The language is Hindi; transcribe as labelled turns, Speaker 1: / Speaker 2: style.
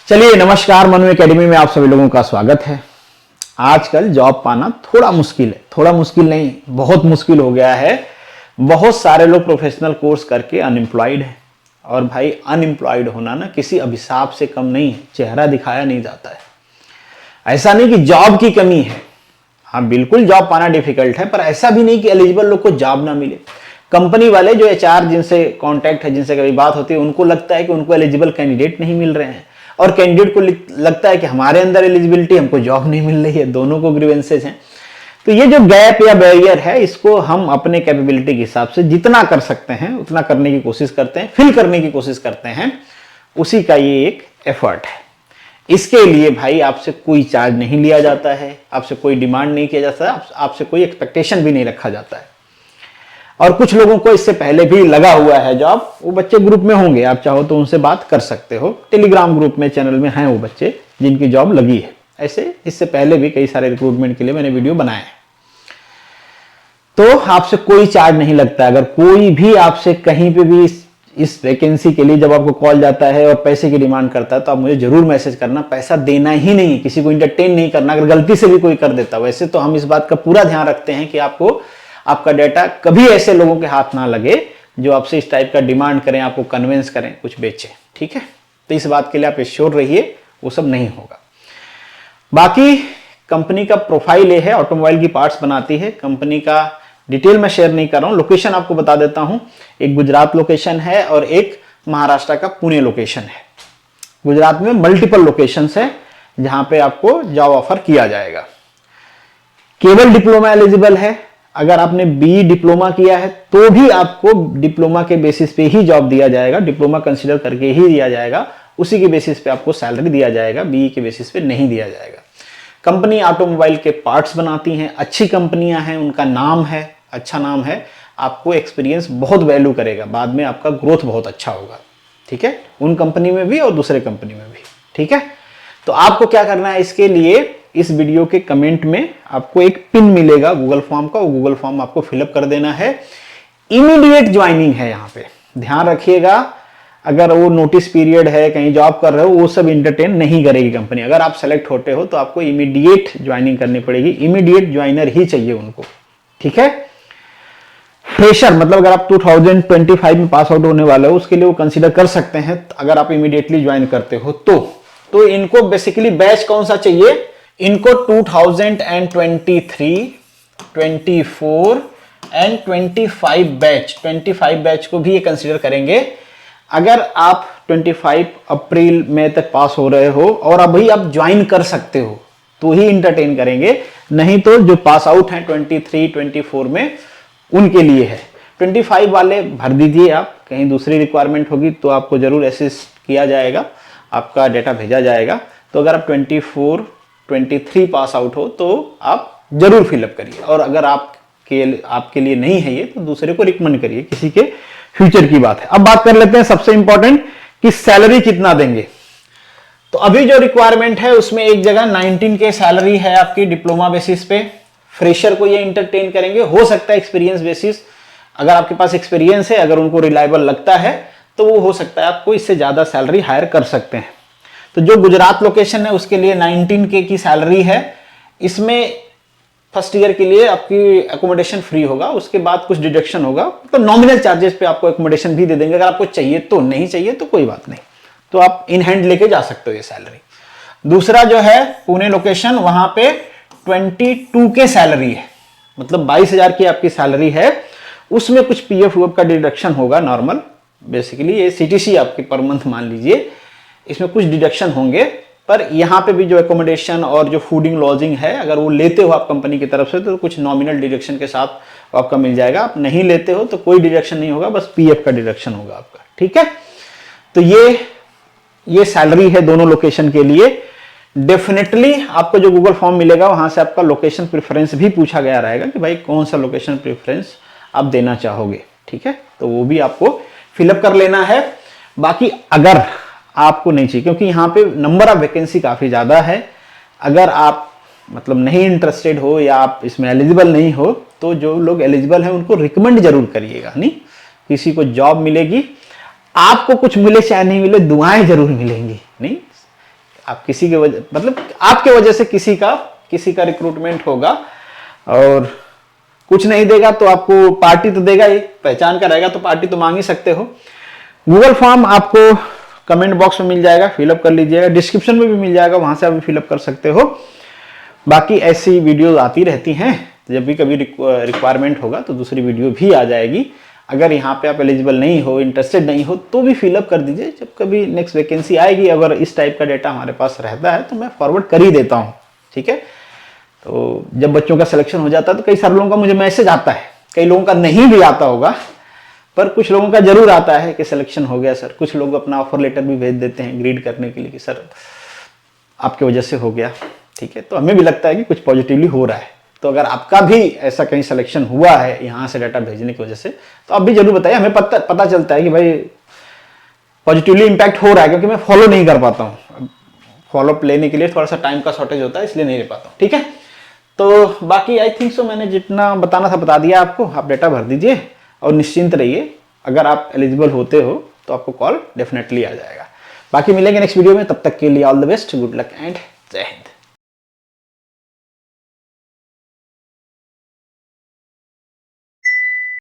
Speaker 1: चलिए नमस्कार, मनु एकेडमी में आप सभी लोगों का स्वागत है। आजकल जॉब पाना थोड़ा मुश्किल है, थोड़ा मुश्किल नहीं बहुत मुश्किल हो गया है। बहुत सारे लोग प्रोफेशनल कोर्स करके अनएम्प्लॉयड हैं और भाई अनएम्प्लॉयड होना ना किसी अभिशाप से कम नहीं है, चेहरा दिखाया नहीं जाता है। ऐसा नहीं कि जॉब की कमी है, हाँ बिल्कुल जॉब पाना डिफिकल्ट है, पर ऐसा भी नहीं कि एलिजिबल लोग को जॉब ना मिले। कंपनी वाले जो एचआर जिनसे कांटेक्ट है, जिनसे कभी बात होती है, उनको लगता है कि उनको एलिजिबल कैंडिडेट नहीं मिल रहे हैं और कैंडिडेट को लगता है कि हमारे अंदर एलिजिबिलिटी, हमको जॉब नहीं मिल रही है। दोनों को ग्रीवेंसेस हैं। तो ये जो गैप या बैरियर है, इसको हम अपने कैपेबिलिटी के हिसाब से जितना कर सकते हैं उतना करने की कोशिश करते हैं, फिल करने की कोशिश करते हैं। उसी का ये एक एफर्ट है। इसके लिए भाई आपसे कोई चार्ज नहीं लिया जाता है, आपसे कोई डिमांड नहीं किया जाता है, आपसे कोई एक्सपेक्टेशन भी नहीं रखा जाता है। और कुछ लोगों को इससे पहले भी लगा हुआ है जॉब, वो बच्चे ग्रुप में होंगे, आप चाहो तो उनसे बात कर सकते हो। टेलीग्राम ग्रुप में, चैनल में हैं वो बच्चे जिनकी जॉब लगी है। ऐसे इससे पहले भी कई सारे रिक्रूटमेंट के लिए मैंने वीडियो बनाए हैं। तो आपसे कोई चार्ज नहीं लगता। अगर कोई भी आपसे कहीं पे भी इस वैकेंसी के लिए जब आपको कॉल जाता है और पैसे की डिमांड करता है, तो आप मुझे जरूर मैसेज करना। पैसा देना ही नहीं, किसी को इंटरटेन नहीं करना। अगर गलती से भी कोई कर देता, वैसे तो हम इस बात का पूरा ध्यान रखते हैं कि आपको आपका डाटा कभी ऐसे लोगों के हाथ ना लगे जो आपसे इस टाइप का डिमांड करें, आपको कन्विंस करें, कुछ बेचें। ठीक है, तो इस बात के लिए आप श्योर रहिए, वो सब नहीं होगा। बाकी कंपनी का प्रोफाइल ये है, ऑटोमोबाइल की पार्ट्स बनाती है। कंपनी का डिटेल मैं शेयर नहीं कर रहा हूं, लोकेशन आपको बता देता हूं। एक गुजरात लोकेशन है और एक महाराष्ट्र का पुणे लोकेशन है। गुजरात में मल्टीपल लोकेशंस है जहां पे आपको जॉब ऑफर किया जाएगा। केवल डिप्लोमा एलिजिबल है। अगर आपने बी डिप्लोमा किया है तो भी आपको डिप्लोमा के बेसिस पे ही जॉब दिया जाएगा, डिप्लोमा कंसीडर करके ही दिया जाएगा, उसी के बेसिस पे आपको सैलरी दिया जाएगा, बी के बेसिस पे नहीं दिया जाएगा। कंपनी ऑटोमोबाइल के पार्ट्स बनाती हैं, अच्छी कंपनियां हैं, उनका नाम है, अच्छा नाम है। आपको एक्सपीरियंस बहुत वैल्यू करेगा, बाद में आपका ग्रोथ बहुत अच्छा होगा। ठीक है, उन कंपनी में भी और दूसरे कंपनी में भी। ठीक है, तो आपको क्या करना है, इसके लिए इस वीडियो के कमेंट में आपको एक पिन मिलेगा गूगल फॉर्म का, वो गूगल फॉर्म आपको फिलअप कर देना है। इमीडिएट ज्वाइनिंग है यहाँ पे, ध्यान रखिएगा। अगर वो नोटिस पीरियड है, कहीं जॉब कर रहे हो, वो सब इंटरटेन नहीं करेगी कंपनी। अगर आप सेलेक्ट होते हो तो आपको इमीडिएट ज्वाइनिंग करनी पड़ेगी, इमीडिएट ज्वाइनर ही चाहिए उनको। ठीक है, फ्रेशर मतलब अगर आप 2025 में पास आउट होने वाले हो, उसके लिए वो कंसीडर कर सकते हैं अगर आप इमीडिएटली ज्वाइन करते हो तो इनको बेसिकली बैच कौन सा चाहिए, इनको 2023, 24 एंड 25 बैच, 25 बैच को भी ये कंसीडर करेंगे। अगर आप 25 अप्रैल मई तक पास हो रहे हो और अभी आप ज्वाइन कर सकते हो तो ही इंटरटेन करेंगे, नहीं तो जो पास आउट हैं 23, 24 में उनके लिए है। 25 वाले भर दीजिए आप, कहीं दूसरी रिक्वायरमेंट होगी तो आपको जरूर असिस्ट किया जाएगा, आपका डेटा भेजा जाएगा। तो अगर आप 24, 23 पास आउट हो तो आप जरूर फिलअप करिए। और अगर आपके लिए नहीं है ये, तो दूसरे को रिकमेंड करिए, किसी के फ्यूचर की बात है। अब बात कर लेते हैं सबसे इंपॉर्टेंट कि सैलरी कितना देंगे। तो अभी जो रिक्वायरमेंट है उसमें एक जगह 19K सैलरी है आपकी डिप्लोमा बेसिस पे। फ्रेशर को ये इंटरटेन करेंगे, हो सकता है एक्सपीरियंस बेसिस, अगर आपके पास एक्सपीरियंस है, अगर उनको रिलायबल लगता है तो वो हो सकता है आपको इससे ज्यादा सैलरी हायर कर सकते हैं। तो जो गुजरात लोकेशन है उसके लिए 19K की सैलरी है। इसमें फर्स्ट ईयर के लिए आपकी एकोमोडेशन फ्री होगा, उसके बाद कुछ डिडक्शन होगा, तो नॉमिनल चार्जेस पे आपको एकोमोडेशन भी दे देंगे। अगर आपको चाहिए तो, नहीं चाहिए तो कोई बात नहीं, तो आप इन हैंड लेके जा सकते हो ये सैलरी। दूसरा जो है पुणे लोकेशन, वहां पे 22K सैलरी है, मतलब 22,000 की आपकी सैलरी है। उसमें कुछ पीएफ का डिडक्शन होगा नॉर्मल, बेसिकली ये सीटीसी आपकी पर मंथ मान लीजिए, इसमें कुछ डिडक्शन होंगे। पर यहाँ पे भी जो एकोमोडेशन और जो फूडिंग लॉजिंग है, अगर वो लेते हो आप कंपनी की तरफ से तो कुछ नॉमिनल डिडक्शन के साथ आपका मिल जाएगा। आप नहीं लेते हो तो कोई डिडक्शन नहीं होगा, बस पीएफ का डिडक्शन होगा आपका। ठीक है, तो ये सैलरी है दोनों लोकेशन के लिए। डेफिनेटली आपको जो गूगल फॉर्म मिलेगा वहां से आपका लोकेशन प्रेफरेंस भी पूछा गया रहेगा कि भाई कौन सा लोकेशन प्रेफरेंस आप देना चाहोगे। ठीक है, तो वो भी आपको फिलअप कर लेना है। बाकी अगर आपको नहीं चाहिए, क्योंकि यहाँ पे नंबर ऑफ वैकेंसी काफी ज्यादा है, अगर आप मतलब नहीं इंटरेस्टेड हो या आप इसमें एलिजिबल नहीं हो, तो जो लोग एलिजिबल हैं उनको रिकमेंड जरूर करिएगा। नहीं, किसी को जॉब मिलेगी, आपको कुछ मिले चाहे नहीं मिले, दुआएं जरूर मिलेंगी। नहीं, आप किसी के वजह मतलब आपके वजह से किसी का रिक्रूटमेंट होगा, और कुछ नहीं देगा तो आपको पार्टी तो देगा ही, पहचान का रहेगा तो पार्टी तो मांग ही सकते हो। गूगल फॉर्म आपको कमेंट बॉक्स में मिल जाएगा, फिलअप कर लीजिएगा, डिस्क्रिप्शन में भी मिल जाएगा, वहां से आप फिलअप कर सकते हो। बाकी ऐसी वीडियोस आती रहती हैं, जब भी कभी रिक्वायरमेंट होगा तो दूसरी वीडियो भी आ जाएगी। अगर यहाँ पे आप एलिजिबल नहीं हो, इंटरेस्टेड नहीं हो, तो भी फिलअप कर दीजिए। जब कभी नेक्स्ट वैकेंसी आएगी, अगर इस टाइप का डेटा हमारे पास रहता है तो मैं फॉरवर्ड कर ही देता हूँ, ठीक है। तो जब बच्चों का सिलेक्शन हो जाता है तो कई सारे लोगों का मुझे मैसेज आता है, कई लोगों का नहीं भी आता होगा, पर कुछ लोगों का जरूर आता है कि सिलेक्शन हो गया सर। कुछ लोग अपना ऑफर लेटर भी भेज देते हैं ग्रीड करने के लिए कि सर आपके वजह से हो गया, ठीक है। तो हमें भी लगता है कि कुछ पॉजिटिवली हो रहा है। तो अगर आपका भी ऐसा कहीं सिलेक्शन हुआ है यहाँ से डाटा भेजने की वजह से, तो आप भी जरूर बताइए, हमें पता चलता है कि भाई पॉजिटिवली इंपैक्ट हो रहा है। क्योंकि मैं फॉलो नहीं कर पाता हूँ, फॉलोअप लेने के लिए थोड़ा सा टाइम का शॉर्टेज होता है, इसलिए नहीं ले पाता हूँ, ठीक है। तो बाकी आई थिंक सो मैंने जितना बताना था बता दिया आपको। आप डेटा भर दीजिए और निश्चिंत रहिए, अगर आप एलिजिबल होते हो तो आपको कॉल डेफिनेटली आ जाएगा। बाकी मिलेंगे नेक्स्ट वीडियो में, तब तक के लिए all the best, good luck and जय हिंद।